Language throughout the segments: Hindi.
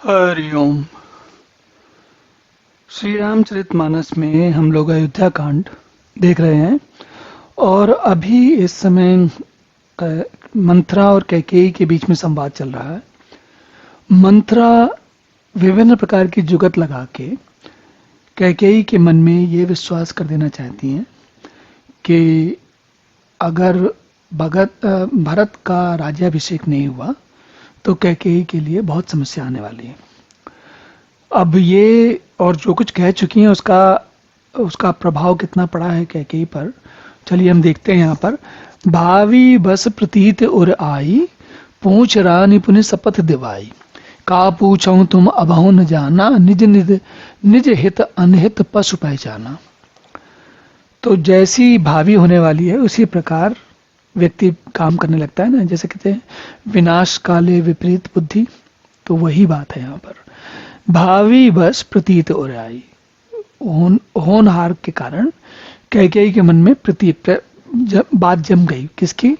हरिओम। श्री रामचरितमानस में हम लोग अयोध्या कांड देख रहे हैं और अभी इस समय मंथरा और कैकेयी के बीच में संवाद चल रहा है। मंथरा विभिन्न प्रकार की जुगत लगा के कैकेयी के मन में ये विश्वास कर देना चाहती हैं कि अगर भरत का राज्याभिषेक नहीं हुआ तो कैकेयी के लिए बहुत समस्या आने वाली है। अब ये और जो कुछ कह चुकी हैं उसका उसका प्रभाव कितना पड़ा है कैकेयी पर, चलिए हम देखते हैं। यहाँ पर भावी बस प्रतीत उर आई, पूछ रानी पुनि शपथ दिवाई। का पूछऊं तुम अबहु न जाना, निज निज निज हित अनहित पशु पहचाना। तो जैसी भावी होने वाली है उसी प्रकार व्यक्ति काम करने लगता है ना, जैसे कहते हैं विनाश काले विपरीत बुद्धि, तो वही बात है यहाँ पर। भावी बस प्रतीत हो रहा है, होनहार के कारण कैकेयी के मन में प्रतीत बात जम गई। किसकी?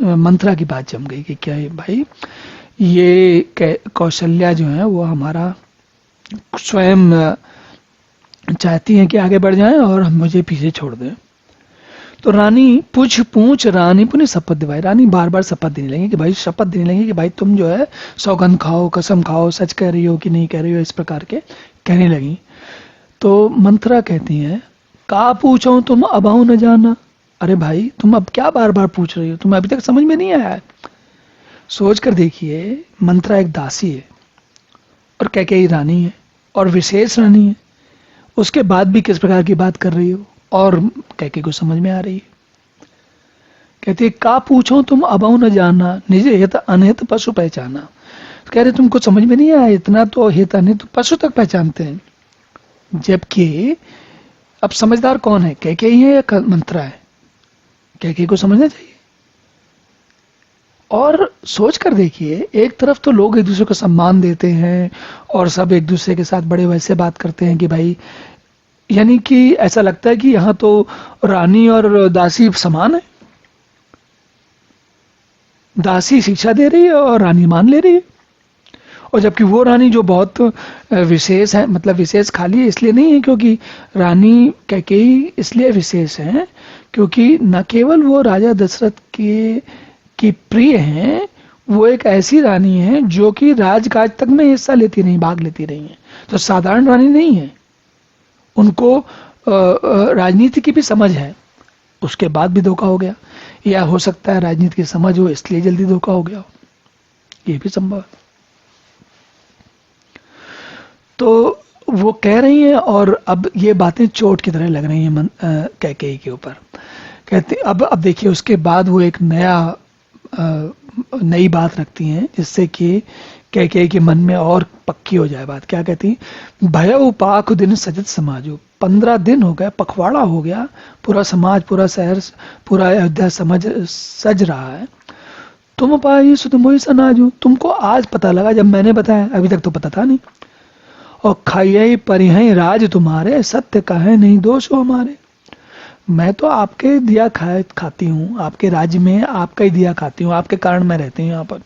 मंथरा की बात जम गई कि क्या है भाई, ये कौशल्या जो है वो हमारा स्वयं चाहती हैं कि आगे बढ़ जाएं और हम मुझे पीछे छोड़ दें। तो रानी पूछ रानी पुनः शपथ दिवाई, रानी बार बार शपथ देने लगी कि भाई, शपथ देने लगी कि भाई तुम जो है सौगंध खाओ, कसम खाओ, सच कह रही हो कि नहीं कह रही हो, इस प्रकार के कहने लगी। तो मंथरा कहती हैं का पूछो तुम अबहु न जाना। अरे भाई तुम अब क्या बार बार पूछ रही हो, तुम्हें अभी तक समझ में नहीं आया है। सोच कर देखिए, मंथरा एक दासी है और कैकेयी रानी है और विशेष रानी है, उसके बाद भी किस प्रकार की बात कर रही हो और कैकेयी को समझ में आ रही है। कहती है का पूछो तुम अबहु न जाना, निज हित अनहित पशु पहचाना। कह रहे तुमको समझ में नहीं आया, इतना तो हित अनहित पशु तक पहचानते हैं। जबकि अब समझदार कौन है, कैकेयी है या मंथरा है? कैकेयी को समझना चाहिए। और सोच कर देखिए, एक तरफ तो लोग एक दूसरे को सम्मान देते हैं और सब एक दूसरे के साथ बड़े वैसे बात करते हैं कि भाई, यानी कि ऐसा लगता है कि यहां तो रानी और दासी समान है, दासी शिक्षा दे रही है और रानी मान ले रही है। और जबकि वो रानी जो बहुत विशेष है, मतलब विशेष खाली इसलिए नहीं है क्योंकि रानी कैकेयी इसलिए विशेष है क्योंकि न केवल वो राजा दशरथ की प्रिय हैं, वो एक ऐसी रानी है जो कि राजकाज तक में हिस्सा लेती रही, भाग लेती रही है। तो साधारण रानी नहीं है, उनको राजनीति की भी समझ है। उसके बाद भी धोखा हो गया, या हो सकता है राजनीति की समझ हो इसलिए जल्दी धोखा हो गया हो, ये भी संभव है। तो वो कह रही हैं और अब ये बातें चोट की तरह लग रही हैं कैकेयी के ऊपर। कहते अब देखिए, उसके बाद वो एक नई बात रखती हैं जिससे कि कैकेयी के मन में और पक्की हो जाए बात। क्या कहती? भय पाख दिन सजत समाजो, 15 दिन हो गए, पखवाड़ा हो गया, पूरा समाज, पूरा शहर, पूरा अयोध्या सज रहा है। तुम पाई सुध मोहि सनाजो, तुमको आज पता लगा जब मैंने बताया, अभी तक तो पता था नहीं। और खाइए परिहै राज तुम्हारे, सत्य कहे नहीं दोष हो हमारे। मैं तो आपके दिया खाती हूँ, आपके राज्य में आपका ही दिया खाती हूँ, आपके कारण मैं रहती हूँ यहाँ पर,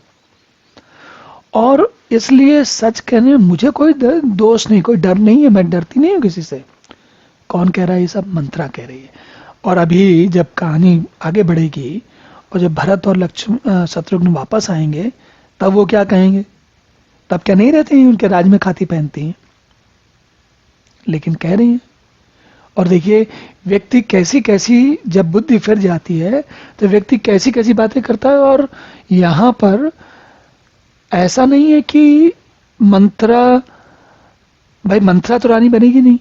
और इसलिए सच कहने में मुझे कोई दोष नहीं, कोई डर नहीं है, मैं डरती नहीं हूँ किसी से। कौन कह रहा है ये सब? मंथरा कह रही है। और अभी जब कहानी आगे बढ़ेगी और जब भरत और लक्ष्मण शत्रुघ्न वापस आएंगे तब वो क्या कहेंगे? तब क्या नहीं रहते हैं उनके राज में खाती पहनती हैं, लेकिन कह रही हैं। और देखिए व्यक्ति कैसी कैसी, जब बुद्धि फिर जाती है तो व्यक्ति कैसी कैसी बातें करता है। और यहाँ पर ऐसा नहीं है कि मंथरा, भाई मंथरा तो रानी बनेगी नहीं,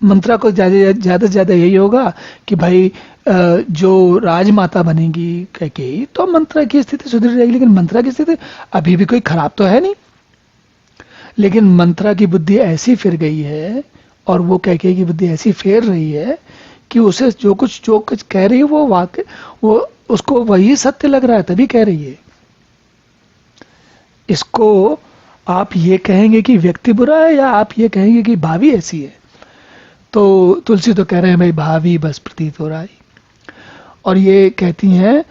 मंथरा को ज्यादा से ज्यादा यही होगा कि भाई जो राजमाता बनेगी कैकेयी तो मंथरा की स्थिति सुधर जाएगी, लेकिन मंथरा की स्थिति अभी भी कोई खराब तो है नहीं। लेकिन मंथरा की बुद्धि ऐसी फिर गई है और वो कैकेयी की बुद्धि ऐसी फेर रही है कि उसे जो कुछ कह रही है वो वाकई, वो उसको वही सत्य लग रहा है, तभी कह रही है। इसको आप ये कहेंगे कि व्यक्ति बुरा है या आप ये कहेंगे कि भावी ऐसी है? तो तुलसी तो कह रहे हैं भाई भावी बस प्रतीत हो रहा है। और ये कहती हैं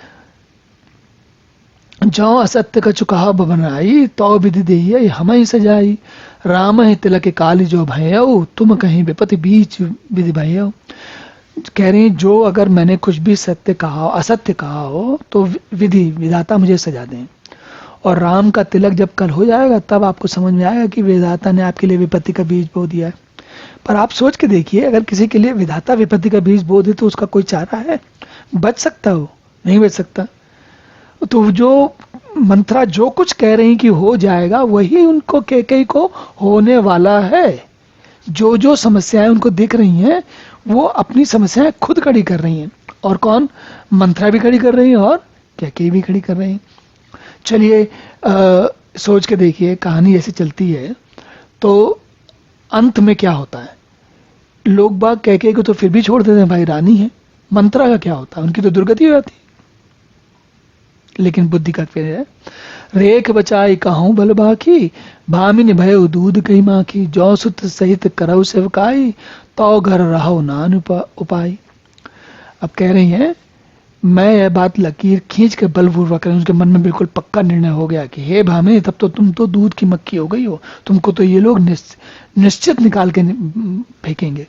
जो असत्य का चुकाव बनाई तो विधि देही हम ही सजाई। राम ही तिलक काली जो भयो तुम कहीं विपत्ति बीच विधि भयो। कह रही जो अगर मैंने कुछ भी सत्य कहा असत्य कहा हो तो विधि विधाता मुझे सजा दें। और राम का तिलक जब कल हो जाएगा तब आपको समझ में आएगा कि विधाता ने आपके लिए विपत्ति का बीज बो दिया है। पर आप सोच के देखिए, अगर किसी के लिए विधाता विपत्ति का बीज बो दे तो उसका कोई चारा है? बच सकता हो? नहीं बच सकता। तो जो मंत्रा जो कुछ कह रही कि हो जाएगा वही उनको कैकेयी को होने वाला है। जो जो समस्याएं उनको दिख रही हैं वो अपनी समस्याएं खुद खड़ी कर रही हैं। और कौन? मंत्रा भी खड़ी कर रही है और कैकेयी भी खड़ी कर रही है। चलिए सोच के देखिए, कहानी ऐसी चलती है तो अंत में क्या होता है? लोग बाग कैकेयी को तो फिर भी छोड़ देते हैं, भाई रानी है। मंत्रा का क्या होता है? उनकी तो दुर्गति हो जाती। लेकिन बुद्धि का फिर है, रेख बचाई कहूं बल बाकी भामिन भयो दूध कही माखी। जौ सुत सहित करऊ सेवकाई तो घर रहो नान उपाय। अब कह रही हैं मैं यह बात लकीर खींच के बलपूर्वक करें। उनके मन में बिल्कुल पक्का निर्णय हो गया कि हे भामिनी, तब तो तुम तो दूध की मक्खी हो गई हो, तुमको तो ये लोग निश्चित निकाल के फेंकेंगे।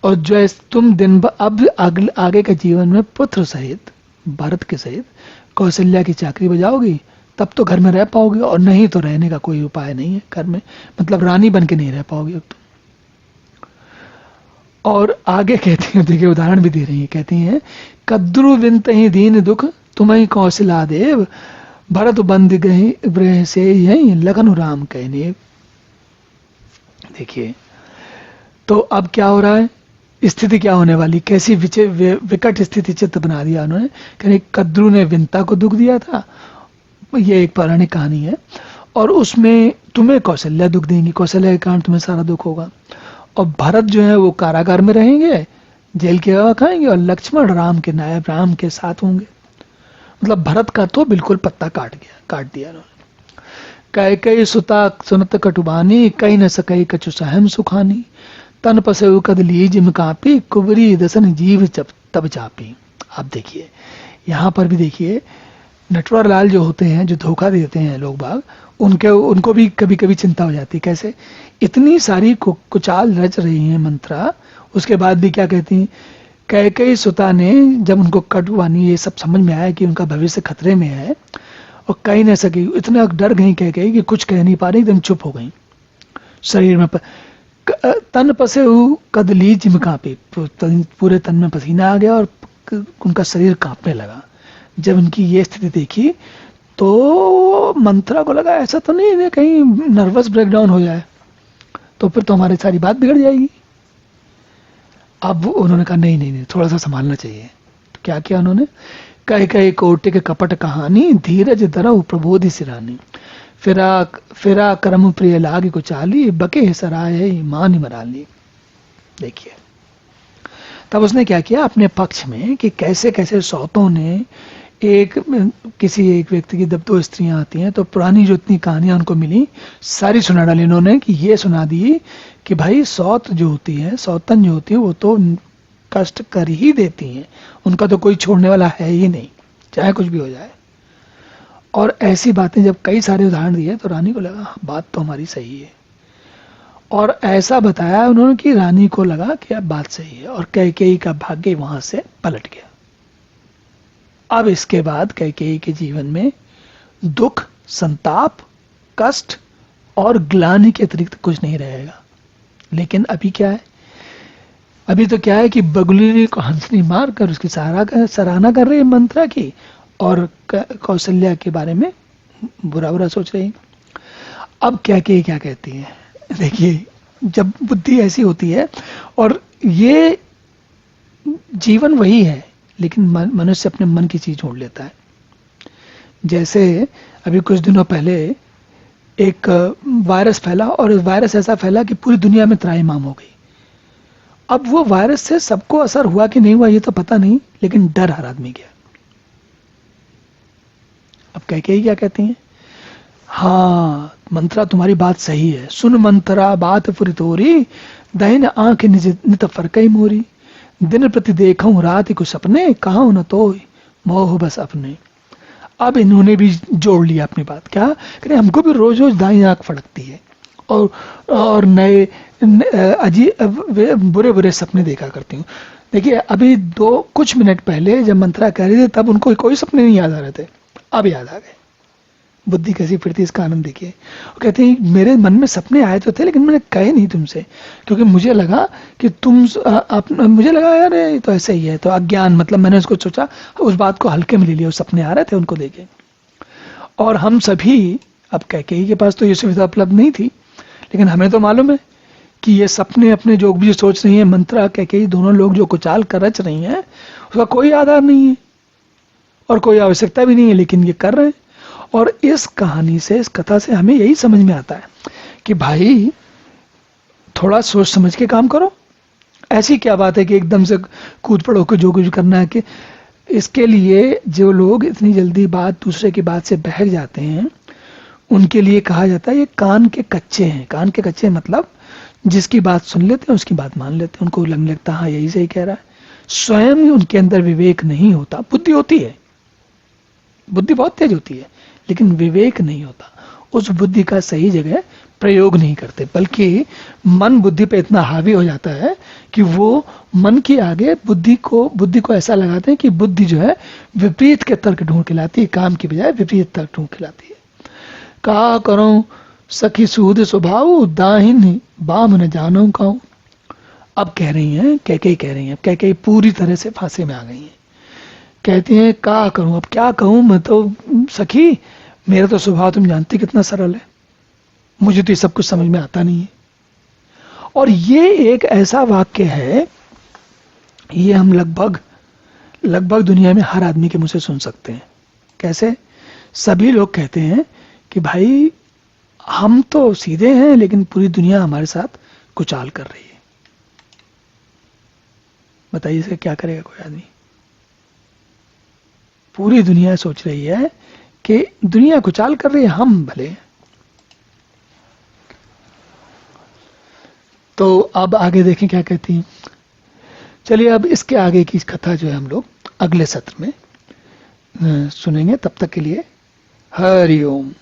और जो तुम दिन अब आगे के जीवन में पुत्र सहित भरत के सहित कौशल्या की चाकरी बजाओगी तब तो घर में रह पाओगे, और नहीं तो रहने का कोई उपाय नहीं है घर में। मतलब रानी बन के नहीं रह पाओगे अब तुम। और आगे कहती हैं, देखिए उदाहरण भी दे रही है, कहती हैं कद्रु विंत ही दीन दुख तुम्हें कौशला देव भरत बंद गही ब्रह से यही लगन राम कहने। देखिए तो अब क्या हो रहा है, स्थिति क्या होने वाली, कैसी विकट स्थिति चित्त बना दिया उन्होंने। कहीं कद्रु ने विंता को दुख दिया था, ये एक पौराणिक कहानी है, और उसमें तुम्हें कौशल्या दुख देंगी, कौशल्या के कारण तुम्हें सारा दुख होगा। और भरत जो है वो कारागार में रहेंगे, जेल के हवा खाएंगे, और लक्ष्मण राम के नायब राम के साथ होंगे। मतलब भरत का तो बिल्कुल पत्ता काट दिया उन्होंने। कई सुता सुनत कटुबानी कई न सकई कछु सहम सुखानी। तन पसे कद ली जिम कापी कुबरी दसन जीव तब चापी। आप देखिए यहाँ पर भी देखिए, नटवर लाल जो होते हैं, जो धोखा देते हैं लोग बाग, उनको भी कभी कभी चिंता हो जाती है। कैसे? इतनी सारी कुचाल रच रही हैं मंत्रा, उसके बाद भी क्या कहती हैं, कैकेयी सुता ने जब उनको कटुवानी ये सब समझ में आया कि उनका भविष्य खतरे में है और कह नहीं सकी, इतना डर गई कैकेयी कि कुछ कह नहीं पा रही, एकदम चुप हो गई। शरीर में तन पसे कदली जिम कांपे, पूरे तन में पसीना आ गया और उनका शरीर कांपने लगा। जब उनकी ये स्थिति देखी तो मंत्रा को लगा ऐसा तो नहीं है कहीं नर्वस ब्रेकडाउन हो जाए तो फिर तो हमारी सारी बात बिगड़ जाएगी। अब उन्होंने कहा नहीं, थोड़ा सा संभालना चाहिए। तो क्या किया उन्होंने, कह कोटे के कपट कहानी धीरज दरऊ प्रबोधि सिरानी। फिरा कर्म प्रिय लाग को चाली बके सराय मान मराली। देखिए तब उसने क्या किया अपने पक्ष में कि कैसे कैसे सौतों ने किसी एक व्यक्ति की जब 2 स्त्रियां आती हैं तो पुरानी जो इतनी कहानियां उनको मिली सारी सुना डाली इन्होंने। कि ये सुना दी कि भाई सौत जो होती है, सौतन जो होती है, वो तो कष्ट कर ही देती हैं, उनका तो कोई छोड़ने वाला है ही नहीं, चाहे कुछ भी हो जाए। और ऐसी बातें जब कई सारे उदाहरण दिए तो रानी को लगा बात तो हमारी सही है, और ऐसा बताया उन्होंने कि रानी को लगा कि अब बात सही है, और कैकेयी का भाग्य वहां से पलट गया। अब इसके बाद कैकेयी के जीवन में दुख, संताप, कष्ट और ग्लानि के अतिरिक्त कुछ नहीं रहेगा। लेकिन अभी क्या है, अभी तो क्या है कि बगुली को हंसनी मार कर उसकी सराहना कर रही है मंत्रा की, और कौशल्या के बारे में बुरा सोच रही है। अब क्या कहती है, देखिए जब बुद्धि ऐसी होती है, और ये जीवन वही है लेकिन मनुष्य अपने मन की चीज छोड़ लेता है। जैसे अभी कुछ दिनों पहले एक वायरस फैला, और वायरस ऐसा फैला कि पूरी दुनिया में त्राहिमाम हो गई। अब वो वायरस से सबको असर हुआ कि नहीं हुआ ये तो पता नहीं, लेकिन डर हर आदमी गया। अब कैकेयी क्या कहती हैं, हाँ मंत्रा तुम्हारी बात सही है, सुन मंत्रा बात फुरी तोरी दहिन आंख नित फरकई मोरी। दिन प्रति देखूं रात को सपने कहूं न तो मोह बस अपने। अब इन्होंने भी जोड़ लिया अपनी बात, क्या करें, हमको भी रोज रोज दाई आंख फड़कती है और नए अजीब बुरे बुरे सपने देखा करती हूँ। देखिए अभी कुछ मिनट पहले जब मंत्रा कह रही थी तब उनको कोई सपने नहीं याद आ रहे थे, अब याद आ गए। बुद्धि कैसी फिरती, इसका आनंद देखिए। वो कहते हैं मेरे मन में सपने आए तो थे लेकिन मैंने कहे नहीं तुमसे, क्योंकि मुझे लगा कि मुझे लगा यार ये तो ऐसे ही है, तो अज्ञान, मतलब मैंने उसको सोचा, उस बात को हल्के में ले लिया, सपने आ रहे थे उनको देखे। और हम सभी, अब कैकेयी के पास तो ये सुविधा उपलब्ध नहीं थी, लेकिन हमें तो मालूम है कि ये सपने अपने जो भी सोच रही है, मंत्रा कैकेयी दोनों लोग जो कुचाल कर रच रही हैं, उसका कोई आधार नहीं है और कोई आवश्यकता भी नहीं है, लेकिन ये कर रहे हैं। और इस कहानी से, इस कथा से हमें यही समझ में आता है कि भाई थोड़ा सोच समझ के काम करो। ऐसी क्या बात है कि एकदम से कूद पड़ो कि जो कुछ करना है, कि इसके लिए जो लोग इतनी जल्दी बात दूसरे की बात से बहक जाते हैं, उनके लिए कहा जाता है ये कान के कच्चे हैं। कान के कच्चे मतलब जिसकी बात सुन लेते हैं उसकी बात मान लेते हैं, उनको लगने लगता हाँ यही सही कह रहा है। स्वयं उनके अंदर विवेक नहीं होता। बुद्धि होती है, बुद्धि बहुत तेज होती है, लेकिन विवेक नहीं होता। उस बुद्धि का सही जगह प्रयोग नहीं करते, बल्कि मन बुद्धि पे इतना हावी हो जाता है कि वो मन के आगे बुद्धि को ऐसा लगाते हैं कि बुद्धि जो है विपरीत के तर्क ढूंढ के लाती है, काम की बजाय विपरीत तर्क ढूंढ के लाती है। का करो सखी सूद स्वभाव, दाहिन बाम न जानो कहूं। अब कह रही हैं, कैकेयी कह रही हैं, कैकेयी पूरी तरह से फांसे में आ गई हैं। कहती हैं क्या करूं, अब क्या कहूं, मैं तो सखी, मेरा तो स्वभाव तुम जानती कितना सरल है, मुझे तो ये सब कुछ समझ में आता नहीं है। और ये एक ऐसा वाक्य है, ये हम लगभग दुनिया में हर आदमी के मुंह से सुन सकते हैं। कैसे? सभी लोग कहते हैं कि भाई हम तो सीधे हैं लेकिन पूरी दुनिया हमारे साथ कुचाल कर रही है। बताइए इसे क्या करेगा कोई आदमी? पूरी दुनिया सोच रही है कि दुनिया कुचाल कर रही है, हम भले हैं। तो अब आगे देखें क्या कहती हैं। चलिए अब इसके आगे की कथा जो है हम लोग अगले सत्र में सुनेंगे। तब तक के लिए हरि ओम।